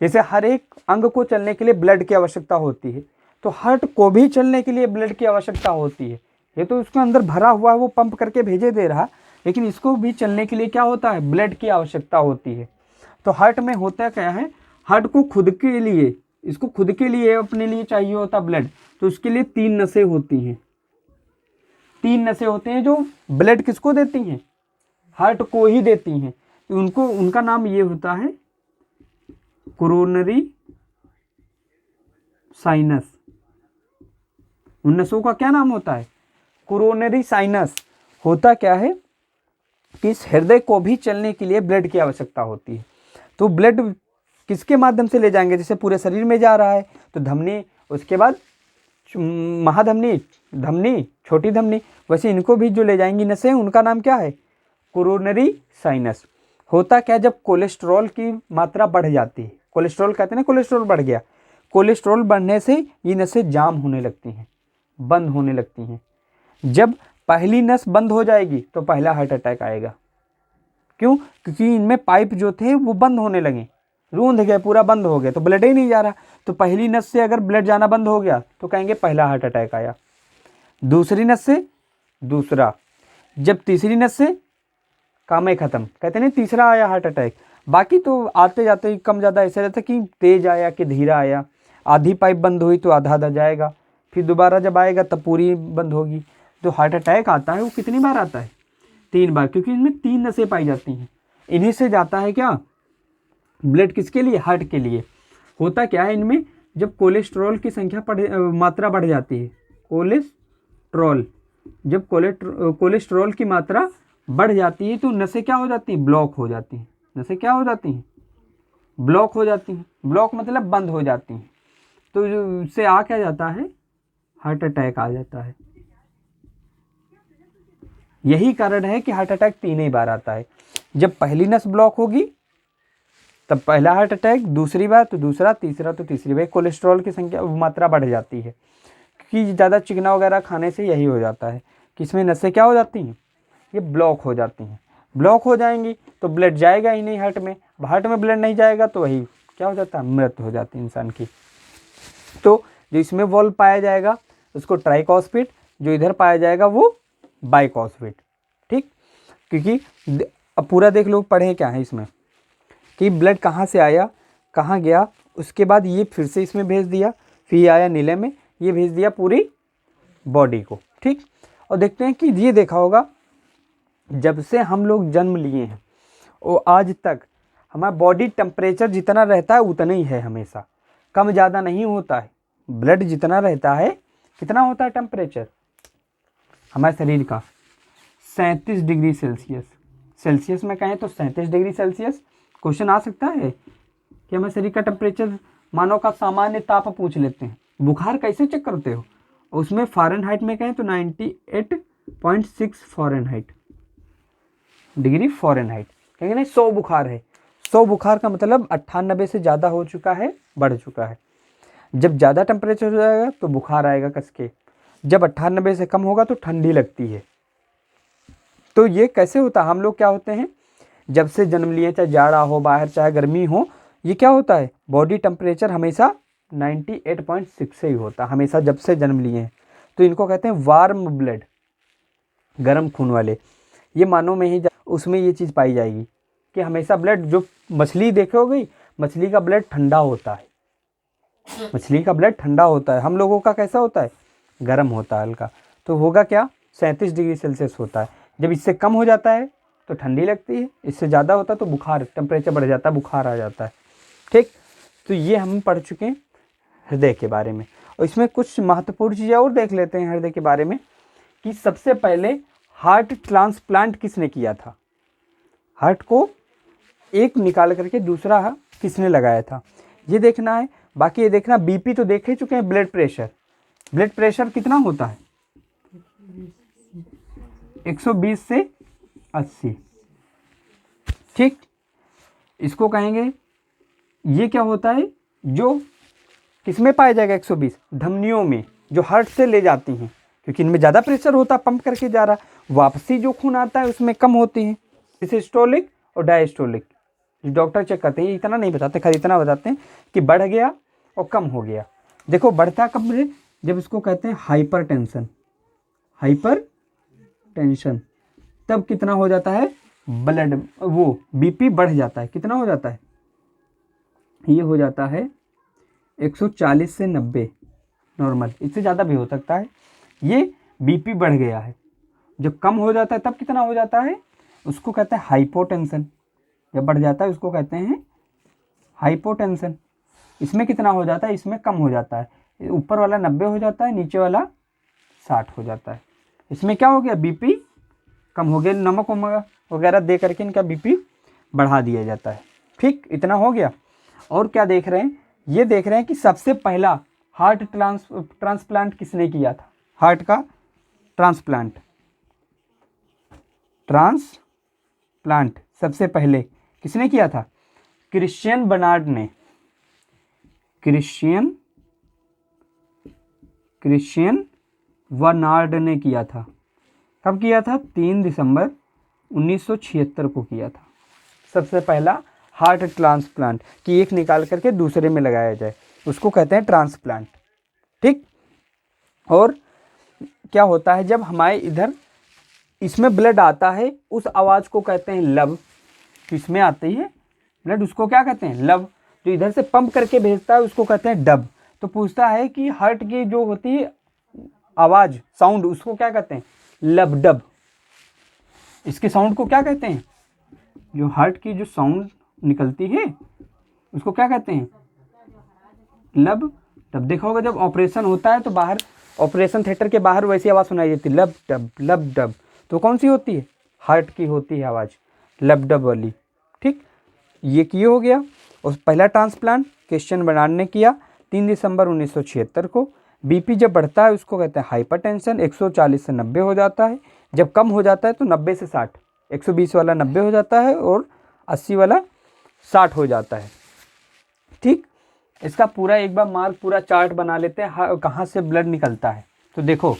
जैसे हर एक अंग को चलने के लिए ब्लड की आवश्यकता होती है, तो हार्ट को भी चलने के लिए ब्लड की आवश्यकता होती है। ये तो उसके अंदर भरा हुआ है, वो पंप करके भेजे दे रहा, लेकिन इसको भी चलने के लिए क्या होता है, ब्लड की आवश्यकता होती है। तो हार्ट में होता क्या है, हार्ट को खुद के लिए, इसको खुद के लिए अपने लिए चाहिए होता ब्लड, तो उसके लिए 3 नसें होती हैं। 3 नसें होते हैं जो ब्लड किसको देती हैं, हार्ट को ही देती हैं। तो उनका नाम ये होता है कोरोनरी साइनस। उन नसों का क्या नाम होता है, कोरोनरी साइनस। होता क्या है कि इस हृदय को भी चलने के लिए ब्लड की आवश्यकता होती है। तो ब्लड किसके माध्यम से ले जाएंगे, जैसे पूरे शरीर में जा रहा है तो धमनी, उसके बाद महाधमनी, धमनी, छोटी धमनी, वैसे इनको भी जो ले जाएंगी नसें, उनका नाम क्या है, कोरोनरी साइनस। होता क्या, जब कोलेस्ट्रॉल की मात्रा बढ़ जाती है, कोलेस्ट्रॉल कहते हैं ना, कोलेस्ट्रॉल बढ़ गया, कोलेस्ट्रॉल बढ़ने से ये नसें जाम होने लगती हैं, बंद होने लगती हैं। जब पहली नस बंद हो जाएगी तो पहला हार्ट अटैक आएगा। क्यों, क्योंकि इनमें पाइप जो थे वो बंद होने लगे, रूंध गए, पूरा बंद हो गया, तो ब्लड ही नहीं जा रहा। तो पहली नस से अगर ब्लड जाना बंद हो गया तो कहेंगे पहला हार्ट अटैक आया। दूसरी नस से दूसरा, जब तीसरी नस से काम ही खत्म, कहते नहीं तीसरा आया हार्ट अटैक। बाकी तो आते जाते कम ज़्यादा ऐसा रहता कि तेज आया कि धीरा आया, आधी पाइप बंद हुई तो आधा आधा जाएगा, फिर दोबारा जब आएगा तब पूरी बंद होगी। तो हार्ट अटैक आता है वो कितनी बार आता है, 3 बार, क्योंकि इनमें 3 नसें पाई जाती हैं। इन्हीं से जाता है क्या, ब्लड किसके लिए, हार्ट के लिए। होता क्या है इनमें, जब कोलेस्ट्रॉल की मात्रा बढ़ जाती है, कोलेस्ट्रॉल, जब कोलेस्ट्रॉल की मात्रा बढ़ जाती है तो नसें क्या हो जाती हैं, ब्लॉक हो जाती हैं। नसें क्या हो जाती हैं, ब्लॉक हो जाती हैं। ब्लॉक मतलब बंद हो जाती हैं। तो उससे आ क्या जाता है, हार्ट अटैक आ जाता है। यही कारण है कि हार्ट अटैक 3 ही बार आता है। जब पहली नस ब्लॉक होगी तब पहला हार्ट अटैक, दूसरी बार तो दूसरा, तीसरा तो तीसरी बार। कोलेस्ट्रॉल की मात्रा बढ़ जाती है, क्योंकि ज़्यादा चिकना वगैरह खाने से यही हो जाता है कि इसमें नसें क्या हो जाती हैं, ये ब्लॉक हो जाती हैं। ब्लॉक हो जाएंगी तो ब्लड जाएगा ही नहीं हार्ट में, हार्ट में ब्लड नहीं जाएगा तो वही क्या हो जाता है, मृत्यु हो जाती है इंसान की। तो जो इसमें वॉल्व पाया जाएगा उसको ट्राइकॉस्पिड, जो इधर पाया जाएगा वो बाइकॉस्पिड। ठीक, क्योंकि अब पूरा देख लो पढ़े क्या है इसमें कि ब्लड कहाँ से आया, कहाँ गया, उसके बाद ये फिर से इसमें भेज दिया, फिर ये आया नीले में, ये भेज दिया पूरी बॉडी को। ठीक, और देखते हैं कि ये देखा होगा जब से हम लोग जन्म लिए हैं और आज तक हमारा बॉडी टेम्परेचर जितना रहता है उतना ही है, हमेशा कम ज़्यादा नहीं होता है। ब्लड जितना रहता है, कितना होता है टेम्परेचर हमारे शरीर का, 37 डिग्री सेल्सियस। सेल्सियस में कहें तो 37 डिग्री सेल्सियस। क्वेश्चन आ सकता है कि हमारे शरीर का टेम्परेचर, मानव का सामान्य ताप पूछ लेते हैं, बुखार कैसे चेक करते हो, उसमें फ़ारेनहाइट में कहें तो 98.6 फ़ारेनहाइट डिग्री फ़ारेनहाइट। कहेंगे नहीं 100 बुखार है, 100 बुखार का मतलब 98 से ज़्यादा हो चुका है, बढ़ चुका है। जब ज़्यादा टेम्परेचर हो जाएगा तो बुखार आएगा कस के, जब 98 से कम होगा तो ठंडी लगती है। तो ये कैसे होता है, हम लोग क्या होते हैं जब से जन्म लिए, चाहे जाड़ा हो बाहर चाहे गर्मी हो, ये क्या होता है बॉडी टेम्परेचर हमेशा 98.6 से ही होता, हमेशा जब से जन्म लिए हैं। तो इनको कहते हैं वार्म ब्लड, गर्म खून वाले। ये मानव में ही उसमें ये चीज़ पाई जाएगी कि हमेशा ब्लड, जो मछली देखोगे मछली का ब्लड ठंडा होता है, मछली का ब्लड ठंडा होता है, हम लोगों का कैसा होता है, गर्म होता है हल्का। तो होगा क्या, 37 डिग्री सेल्सियस होता है। जब इससे कम हो जाता है तो ठंडी लगती है, इससे ज़्यादा होता है तो बुखार, टेम्परेचर बढ़ जाता है, बुखार आ जाता है। ठीक, तो ये हम पढ़ चुके हैं हृदय के बारे में। और इसमें कुछ महत्वपूर्ण चीज़ें और देख लेते हैं हृदय के बारे में कि सबसे पहले हार्ट ट्रांसप्लांट किसने किया था, हार्ट को एक निकाल करके दूसरा किसने लगाया था, ये देखना है। बाकी ये देखना, बीपी तो देख ही चुके हैं, ब्लड प्रेशर, ब्लड प्रेशर कितना होता है 120 से 80। ठीक, इसको कहेंगे, ये क्या होता है, जो किसमें पाया जाएगा 120, धमनियों में, जो हार्ट से ले जाती हैं, क्योंकि इनमें ज़्यादा प्रेशर होता है, पंप करके जा रहा है, वापसी जो खून आता है उसमें कम होती है। सिस्टोलिक और डायस्टोलिक। डॉक्टर चेक करते हैं, इतना नहीं बताते, खाली इतना बताते हैं कि बढ़ गया और कम हो गया। देखो बढ़ता कब है, जब इसको कहते हैं हाइपर टेंशन, हाइपर टेंशन, तब कितना हो जाता है ब्लड, वो बीपी बढ़ जाता है। कितना हो जाता है, ये हो जाता है 140 से 90 नॉर्मल, इससे ज़्यादा भी हो सकता है। ये बीपी बढ़ गया है। जब कम हो जाता है तब कितना हो जाता है, उसको कहते हैं हाइपोटेंशन। जब बढ़ जाता है उसको कहते हैं हाइपोटेंशन। इसमें कितना हो जाता है, इसमें कम हो जाता है, ऊपर वाला 90 हो जाता है, नीचे वाला 60 हो जाता है। इसमें क्या हो गया, बीपी कम हो गया, नमक वगैरह दे करके इनका बीपी बढ़ा दिया जाता है। ठीक, इतना हो गया। और क्या देख रहे हैं, ये देख रहे हैं कि सबसे पहला हार्ट ट्रांसप्लांट किसने किया था। हार्ट का ट्रांसप्लांट सबसे पहले किसने किया था, क्रिश्चियन बर्नार्ड ने। क्रिश्चियन बर्नार्ड ने किया था। कब किया था, 3 दिसंबर 1976 को किया था सबसे पहला हार्ट ट्रांसप्लांट, कि एक निकाल करके दूसरे में लगाया जाए, उसको कहते हैं ट्रांसप्लांट। ठीक, और क्या होता है, जब हमारे इधर इसमें ब्लड आता है, उस आवाज़ को कहते हैं लब। इसमें आती है ब्लड, उसको क्या कहते हैं, लब। जो इधर से पंप करके भेजता है उसको कहते हैं डब। तो पूछता है कि हार्ट की जो होती है आवाज़, साउंड, उसको क्या कहते हैं, लब डब। इसके साउंड को क्या कहते हैं, जो हार्ट की जो साउंड निकलती है उसको क्या कहते हैं, लब डब। देखा होगा जब ऑपरेशन होता है तो बाहर, ऑपरेशन थिएटर के बाहर वैसी आवाज़ सुनाई देती है, लब डब लब डब। तो कौन सी होती है, हार्ट की होती है आवाज़, लब डब वाली। ठीक, ये किए हो गया। और पहला ट्रांसप्लांट क्रिश्चियन बर्नार्ड ने किया 3 दिसंबर 1976 को। बीपी जब बढ़ता है उसको कहते हैं हाइपरटेंशन, 140 से 90 हो जाता है। जब कम हो जाता है तो 90 से 60, 120 वाला 90 हो जाता है और 80 वाला 60 हो जाता है। ठीक, इसका पूरा एक बार मार्क पूरा चार्ट बना लेते हैं, कहाँ से ब्लड निकलता है। तो देखो,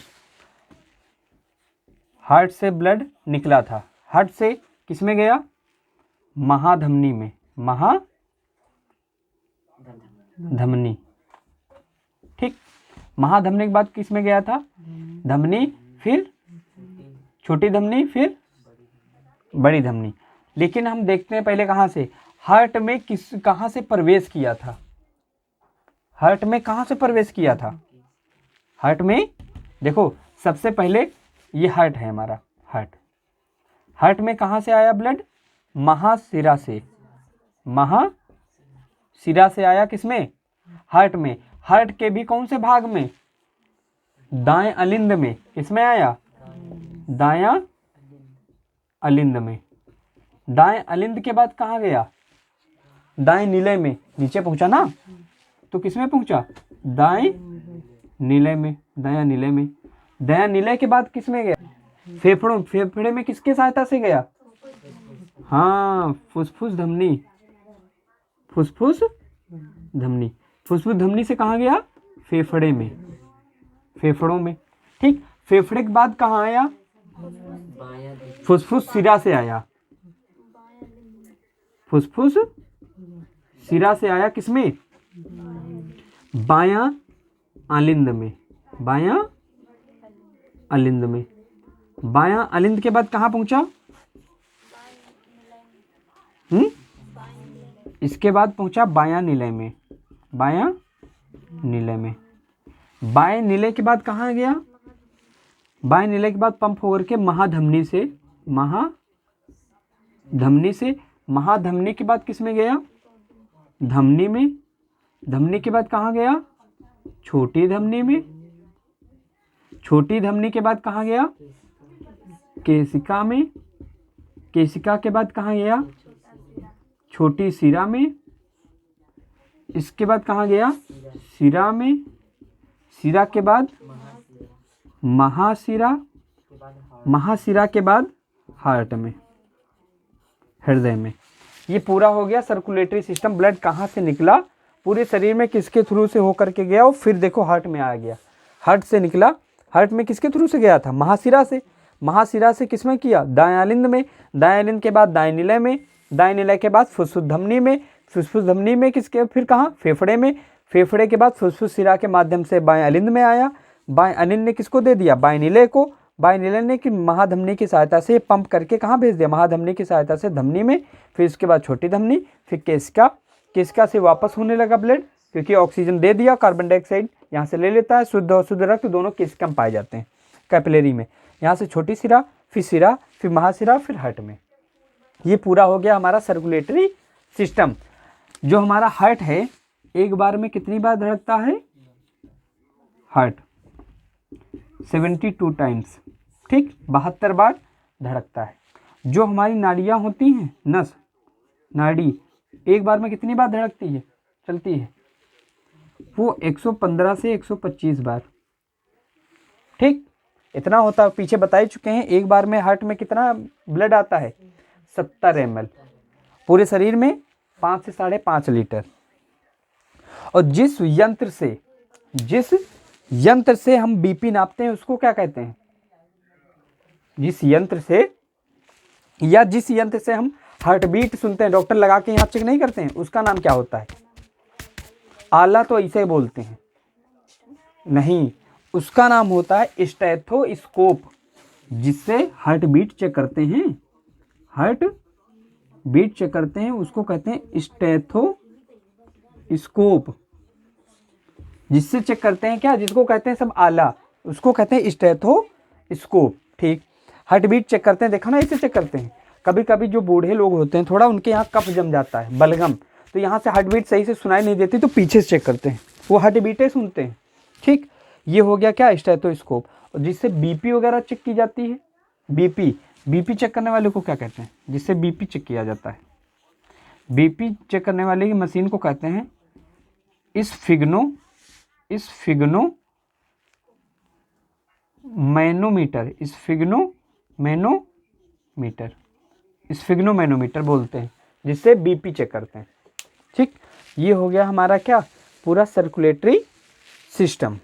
हार्ट से ब्लड निकला था, हार्ट से किस में गया, महाधमनी में, महाधमनी। ठीक, महाधमनी के बाद किस में गया था, धमनी, फिर छोटी धमनी, फिर बड़ी धमनी। लेकिन हम देखते हैं पहले कहाँ से, हार्ट में कहाँ से प्रवेश किया था, हार्ट में कहाँ से प्रवेश किया था। हार्ट में देखो, सबसे पहले ये हार्ट है हमारा, हार्ट में कहाँ से आया ब्लड, महाशिरा से, महाशिरा से आया, किसमें, हार्ट में। हार्ट के भी कौन से भाग में, दाएं अलिंद में। किसमें आया, दायां अलिंद में। दाएं अलिंद के बाद कहाँ गया, दाएं निलय में, नीचे पहुंचा ना, तो किसमें पहुंचा, दाएं निलय में, दायां निलय में। दायां निलय के बाद किसमें गया, फेफड़े में किसके सहायता से गया, हाँ, फुसफुस धमनी, फुसफुस धमनी से कहाँ गया, फेफड़े में, फेफड़ों में। ठीक, फेफड़े के बाद कहाँ आया, फुसफुस सिरा से आया, फुसफुस सिरा से आया, किसमें, बायां अलिंद में, बायां अलिंद में। बायां अलिंद के बाद कहाँ पहुंचा, इसके बाद पहुंचा बायां निलय में, बायां निलय में। बाएं निलय के बाद कहाँ गया, बाएं निलय के बाद पंप होकर के महाधमनी से, महाधमनी के बाद किस में गया, धमनी में। धमनी के बाद कहाँ गया, छोटी धमनी में। छोटी धमनी के बाद कहाँ गया, केशिका में। केशिका के बाद कहाँ गया, छोटी सिरा में। इसके बाद कहाँ गया, सिरा में। सिरा के बाद महासिरा, महासिरा के बाद हार्ट में, हृदय में। ये पूरा हो गया सर्कुलेटरी सिस्टम। ब्लड कहाँ से निकला, पूरे शरीर में किसके थ्रू से होकर के गया, और फिर देखो हार्ट में आ गया। हार्ट से निकला, हार्ट में किसके थ्रू से गया था, महासिरा से। महाशिरा से किसमें किया, दायालिंद में, दायालिंद के बाद दायनिलय में, दायनिलय के बाद फुसफुस धमनी में, फुसफुस धमनी में किसके फिर कहाँ, फेफड़े में, फेफड़े के बाद फुसफुस शिरा के माध्यम से बायालिंद में आया, बायालिंद ने किसको दे दिया, बायनिलय को, बायनिलय ने कि महाधमनी की सहायता से पंप करके कहाँ भेज दिया, महाधमनी की सहायता से धमनी में, फिर इसके बाद छोटी धमनी, फिर केशिका, केशिका से वापस होने लगा ब्लड, क्योंकि ऑक्सीजन दे दिया, कार्बन डाइऑक्साइड यहाँ से ले लेता है, शुद्ध और शुद्ध रक्त दोनों केशिका में पाए जाते हैं कैपिलरी में। यहाँ से छोटी सिरा, फिर महाशिरा, फिर हार्ट में। ये पूरा हो गया हमारा सर्कुलेटरी सिस्टम। जो हमारा हार्ट है एक बार में कितनी बार धड़कता है, हार्ट 72 टाइम्स, ठीक, 72 बार धड़कता है। जो हमारी नाड़ियाँ होती हैं, नस नाड़ी एक बार में कितनी बार धड़कती है, चलती है, वो 115 से 125 बार, ठीक, इतना होता है। पीछे बता ही चुके हैं एक बार में हार्ट में कितना ब्लड आता है, 70 ml, पूरे शरीर में 5 से 5.5 लीटर। और जिस यंत्र से हम बीपी नापते हैं उसको क्या कहते हैं, जिस यंत्र से हम हार्ट बीट सुनते हैं, डॉक्टर लगा के यहाँ चेक नहीं करते हैं, उसका नाम क्या होता है, आला तो ऐसे बोलते हैं, नहीं, उसका नाम होता है स्टेथोस्कोप। जिससे हार्ट बीट चेक करते हैं, हार्ट बीट चेक करते हैं, उसको कहते हैं स्टेथोस्कोप। जिससे चेक करते हैं क्या, जिसको कहते हैं सब आला, उसको कहते हैं स्टेथोस्कोप, ठीक। हार्ट बीट चेक करते हैं, देखा ना, ऐसे चेक करते हैं। कभी कभी जो बूढ़े लोग होते हैं थोड़ा उनके यहाँ कफ जम जाता है, बलगम, तो यहाँ से हार्ट बीट सही से सुनाई नहीं देती, तो पीछे से चेक करते हैं, वो हार्ट बीटें सुनते हैं, ठीक। ये हो गया क्या, स्टेथोस्कोप। और जिससे बीपी वगैरह चेक की जाती है, बीपी चेक करने वाले को क्या कहते हैं, जिससे बीपी चेक किया जाता है, बीपी चेक करने वाले की मशीन को कहते हैं स्फिग्नोमैनोमीटर बोलते हैं, जिससे बीपी चेक करते हैं, ठीक। ये हो गया हमारा क्या, पूरा सर्कुलेटरी सिस्टम।